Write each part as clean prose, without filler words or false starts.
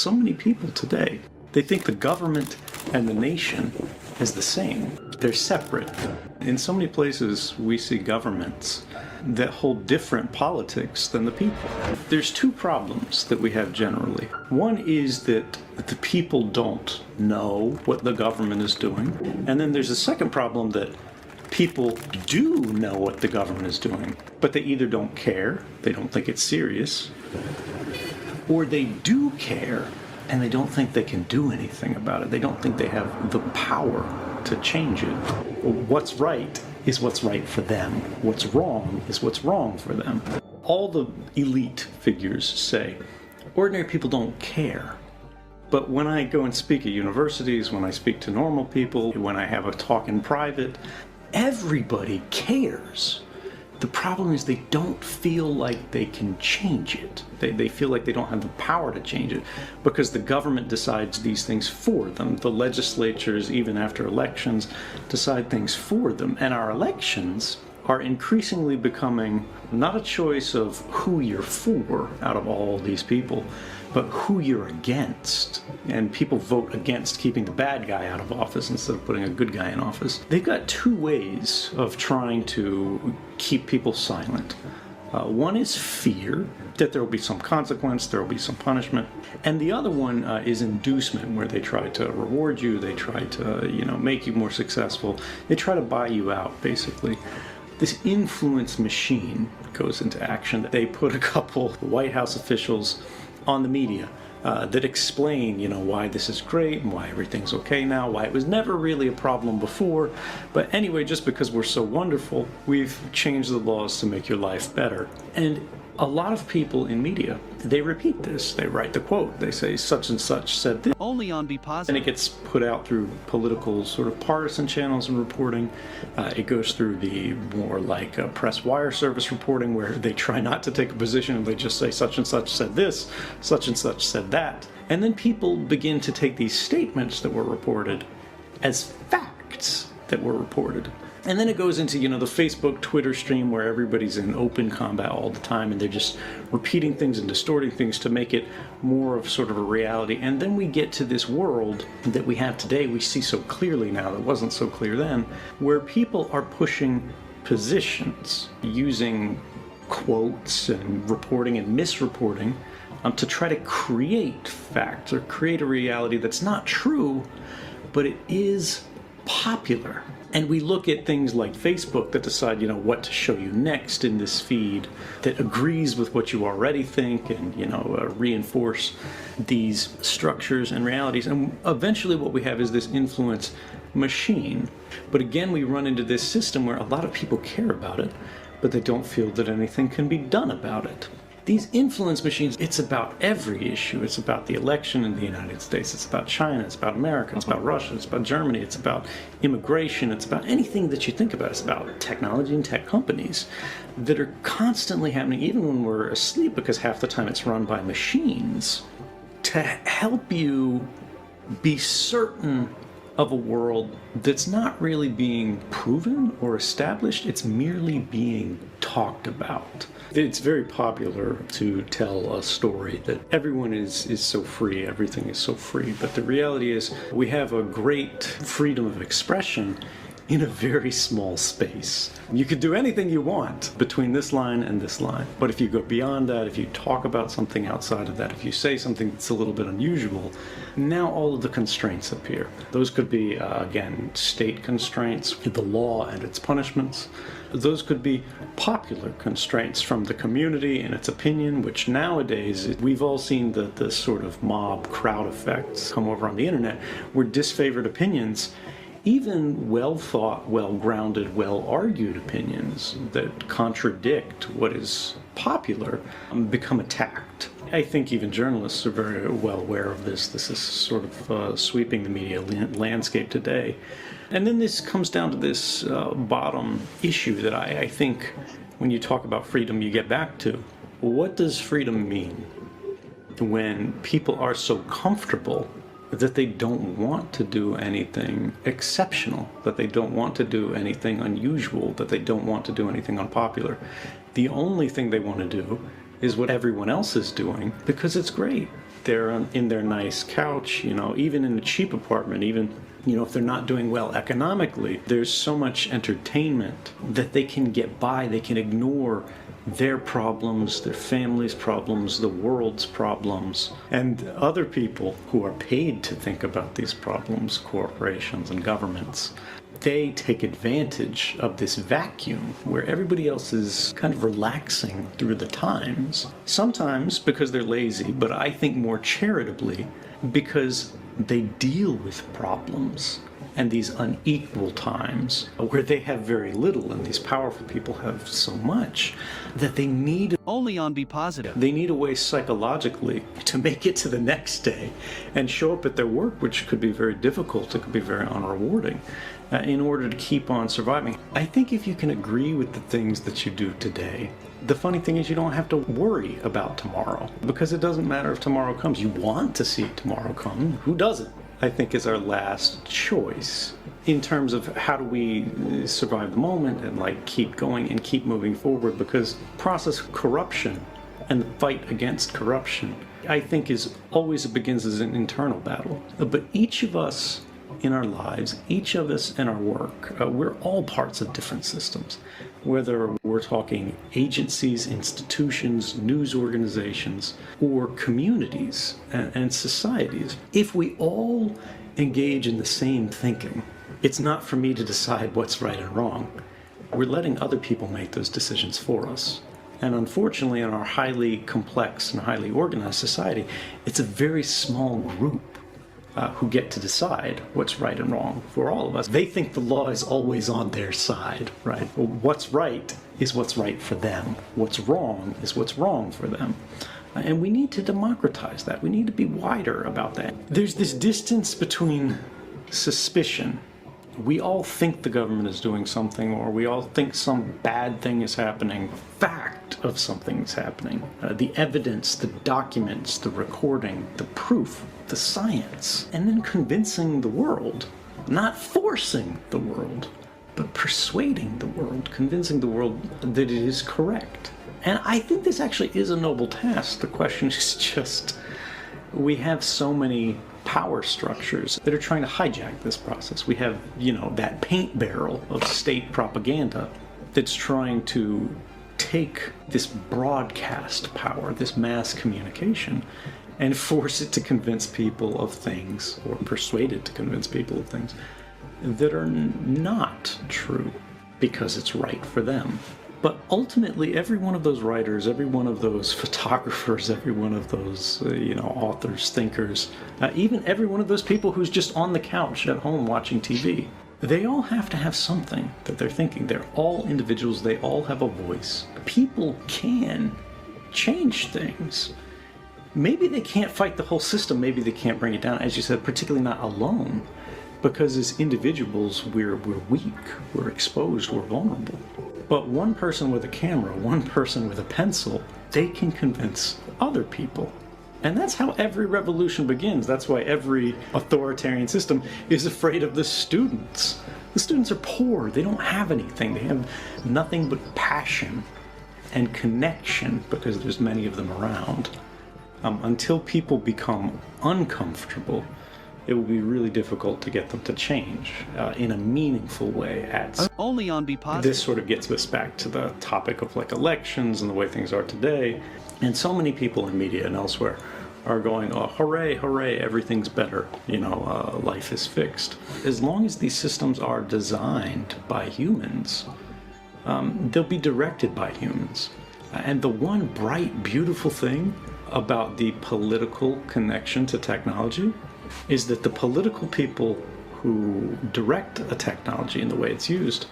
so many people today. They think the government and the nation is the same. They're separate. In so many places, we see governments that hold different politics than the people. There's two problems that we have generally. One is that the people don't know what the government is doing. And then there's a second problem that people do know what the government is doing, but they either don't care, they don't think it's serious, or they do care and they don't think they can do anything about it. They don't think they have the power to change it. What's right is what's right for them. What's wrong is what's wrong for them. All the elite figures say, ordinary people don't care. But when I go and speak at universities, when I speak to normal people, when I have a talk in private, everybody cares. The problem is they don't feel like they can change it. They feel like they don't have the power to change it because the government decides these things for them. The legislatures, even after elections, decide things for them. And our elections are increasingly becoming not a choice of who you're for out of all these people, but who you're against. And people vote against keeping the bad guy out of office instead of putting a good guy in office. They've got two ways of trying to keep people silent. One is fear, that there will be some consequence, there will be some punishment. And the other one is inducement, where they try to reward you, they try to, make you more successful. They try to buy you out, basically. This influence machine goes into action. They put a couple White House officials on the media that explain, why this is great and why everything's okay now, why it was never really a problem before. But anyway, just because we're so wonderful, we've changed the laws to make your life better. And a lot of people in media, they repeat this. They write the quote. They say such and such said this. Only on Be Positive. And it gets put out through political sort of partisan channels and reporting. It goes through the more like press wire service reporting, where they try not to take a position and they just say such and such said this, such and such said that. And then people begin to take these statements that were reported as facts that were reported. And then it goes into, the Facebook, Twitter stream where everybody's in open combat all the time and they're just repeating things and distorting things to make it more of sort of a reality. And then we get to this world that we have today, we see so clearly now that wasn't so clear then, where people are pushing positions using quotes and reporting and misreporting to try to create facts or create a reality that's not true, but it is popular. And we look at things like Facebook that decide, what to show you next in this feed that agrees with what you already think and, reinforce these structures and realities. And eventually what we have is this influence machine. But again, we run into this system where a lot of people care about it, but they don't feel that anything can be done about it. These influence machines, it's about every issue. It's about the election in the United States. It's about China. It's about America. It's about Russia. It's about Germany. It's about immigration. It's about anything that you think about. It's about technology and tech companies that are constantly happening, even when we're asleep, because half the time it's run by machines, to help you be certain of a world that's not really being proven or established. It's merely being talked about. It's very popular to tell a story that everyone is so free, everything is so free, but the reality is we have a great freedom of expression in a very small space. You could do anything you want between this line and this line, but if you go beyond that, if you talk about something outside of that, if you say something that's a little bit unusual, now all of the constraints appear. Those could be, again, state constraints, the law and its punishments. Those could be popular constraints from the community and its opinion, which nowadays, we've all seen the sort of mob crowd effects come over on the internet, where disfavored opinions, even well-thought, well-grounded, well-argued opinions that contradict what is popular become attacked. I think even journalists are very well aware of this. This is sort of sweeping the media landscape today. And then this comes down to this bottom issue that I think when you talk about freedom, you get back to. What does freedom mean when people are so comfortable that they don't want to do anything exceptional, that they don't want to do anything unusual, that they don't want to do anything unpopular? The only thing they want to do is what everyone else is doing because it's great. they're in their nice couch, even in a cheap apartment, even, if they're not doing well economically, there's so much entertainment that they can get by. They can ignore their problems, their family's problems, the world's problems, and other people who are paid to think about these problems, corporations and governments. They take advantage of this vacuum where everybody else is kind of relaxing through the times. Sometimes because they're lazy, but I think more charitably because they deal with problems and these unequal times where they have very little and these powerful people have so much that they need only on Be Positive. They need a way psychologically to make it to the next day and show up at their work, which could be very difficult, it could be very unrewarding, in order to keep on surviving. I think if you can agree with the things that you do today, the funny thing is you don't have to worry about tomorrow, because it doesn't matter if tomorrow comes. You want to see tomorrow come. Who doesn't? I think is our last choice in terms of how do we survive the moment and keep going and keep moving forward, because process corruption and the fight against corruption, I think, is always, it begins as an internal battle. But each of us in our lives, each of us in our work, we're all parts of different systems, whether we're talking agencies, institutions, news organizations, or communities and societies. If we all engage in the same thinking, it's not for me to decide what's right and wrong. We're letting other people make those decisions for us. And unfortunately, in our highly complex and highly organized society, it's a very small group who get to decide what's right and wrong for all of us. They think the law is always on their side, right? Well, what's right is what's right for them. What's wrong is what's wrong for them. And we need to democratize that. We need to be wider about that. There's this distance between suspicion. We all think the government is doing something, or we all think some bad thing is happening. Fact of something is happening. The evidence, the documents, the recording, the proof, the science. And then convincing the world, not forcing the world, but persuading the world, convincing the world that it is correct. And I think this actually is a noble task. The question is just, we have so many power structures that are trying to hijack this process. We have, that paint barrel of state propaganda that's trying to take this broadcast power, this mass communication, and force it to convince people of things, or persuade it to convince people of things that are not true because it's right for them. But ultimately, every one of those writers, every one of those photographers, every one of those, authors, thinkers, even every one of those people who's just on the couch at home watching TV, they all have to have something that they're thinking. They're all individuals. They all have a voice. People can change things. Maybe they can't fight the whole system. Maybe they can't bring it down, as you said, particularly not alone, because as individuals, we're weak, we're exposed, we're vulnerable. But one person with a camera, one person with a pencil, they can convince other people. And that's how every revolution begins. That's why every authoritarian system is afraid of the students. The students are poor. They don't have anything. They have nothing but passion and connection, because there's many of them around. Until people become uncomfortable, it will be really difficult to get them to change in a meaningful way. Only on Be Positive. This sort of gets us back to the topic of elections and the way things are today. And so many people in media and elsewhere are going, oh, hooray, hooray, everything's better. Life is fixed. As long as these systems are designed by humans, they'll be directed by humans. And the one bright, beautiful thing about the political connection to technology is that the political people who direct a technology in the way it's used,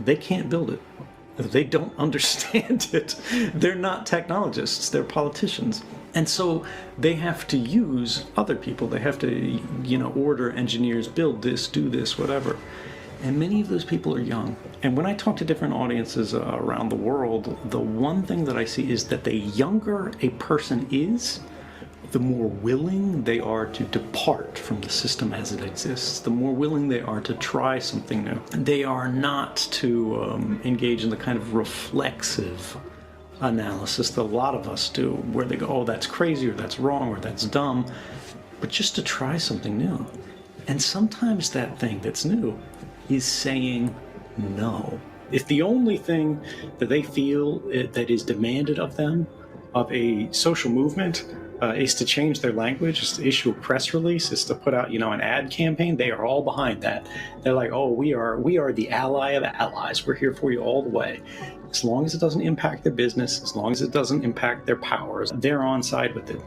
they can't build it. They don't understand it. They're not technologists, they're politicians. And so they have to use other people. They have to, order engineers, build this, do this, whatever. And many of those people are young. And when I talk to different audiences around the world, the one thing that I see is that the younger a person is, the more willing they are to depart from the system as it exists, the more willing they are to try something new. They are not to engage in the kind of reflexive analysis that a lot of us do, where they go, oh, that's crazy, or that's wrong, or that's dumb, but just to try something new. And sometimes that thing that's new is saying no. If the only thing that they feel that is demanded of them, of a social movement, is to change their language, is to issue a press release, is to put out, an ad campaign, they are all behind that. They're like, oh, we are the ally of allies. We're here for you all the way. As long as it doesn't impact their business, as long as it doesn't impact their powers, they're on side with it.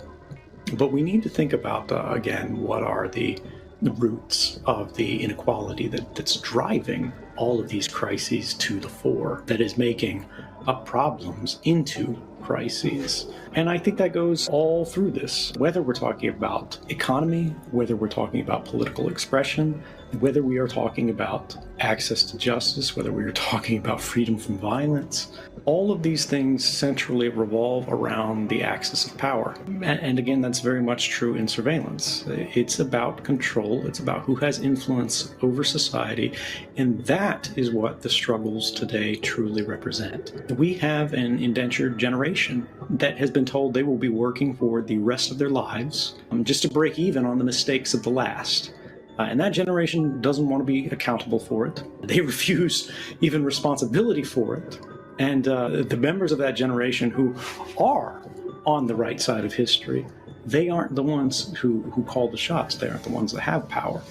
But we need to think about, again, what are the roots of the inequality that's driving all of these crises to the fore, that is making up problems into crises. And I think that goes all through this, whether we're talking about economy, whether we're talking about political expression, whether we are talking about access to justice, whether we are talking about freedom from violence. All of these things centrally revolve around the axis of power. And again, that's very much true in surveillance. It's about control. It's about who has influence over society. And that is what the struggles today truly represent. We have an indentured generation that has been told they will be working for the rest of their lives just to break even on the mistakes of the last. And that generation doesn't want to be accountable for it. They refuse even responsibility for it. And the members of that generation who are on the right side of history, they aren't the ones who call the shots. They aren't the ones that have power.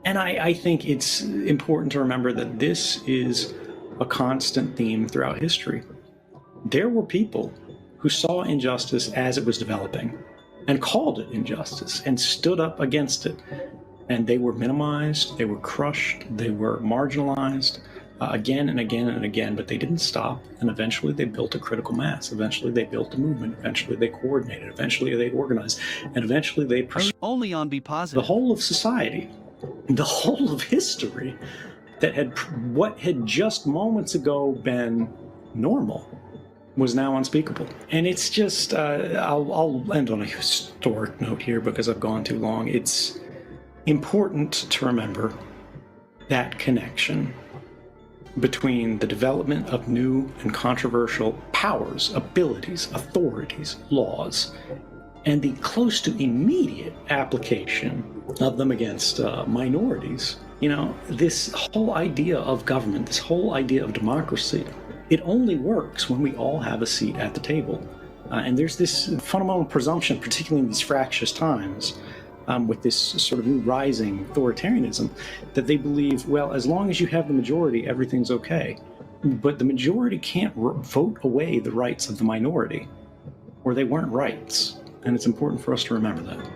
And I think it's important to remember that this is a constant theme throughout history. There were people who saw injustice as it was developing and called it injustice and stood up against it. And they were minimized, they were crushed, they were marginalized again and again and again, but they didn't stop. And eventually they built a critical mass. Eventually they built a movement. Eventually they coordinated. Eventually they organized. And eventually they only on Be Positive. The whole of society, the whole of history, what had just moments ago been normal was now unspeakable. And it's just, I'll end on a historic note here because I've gone too long. It's important to remember that connection between the development of new and controversial powers, abilities, authorities, laws, and the close to immediate application of them against minorities. This whole idea of government, this whole idea of democracy, it only works when we all have a seat at the table. And there's this fundamental presumption, particularly in these fractious times, with this sort of new rising authoritarianism, that they believe, well, as long as you have the majority, everything's okay. But the majority can't vote away the rights of the minority, or they weren't rights. And it's important for us to remember that.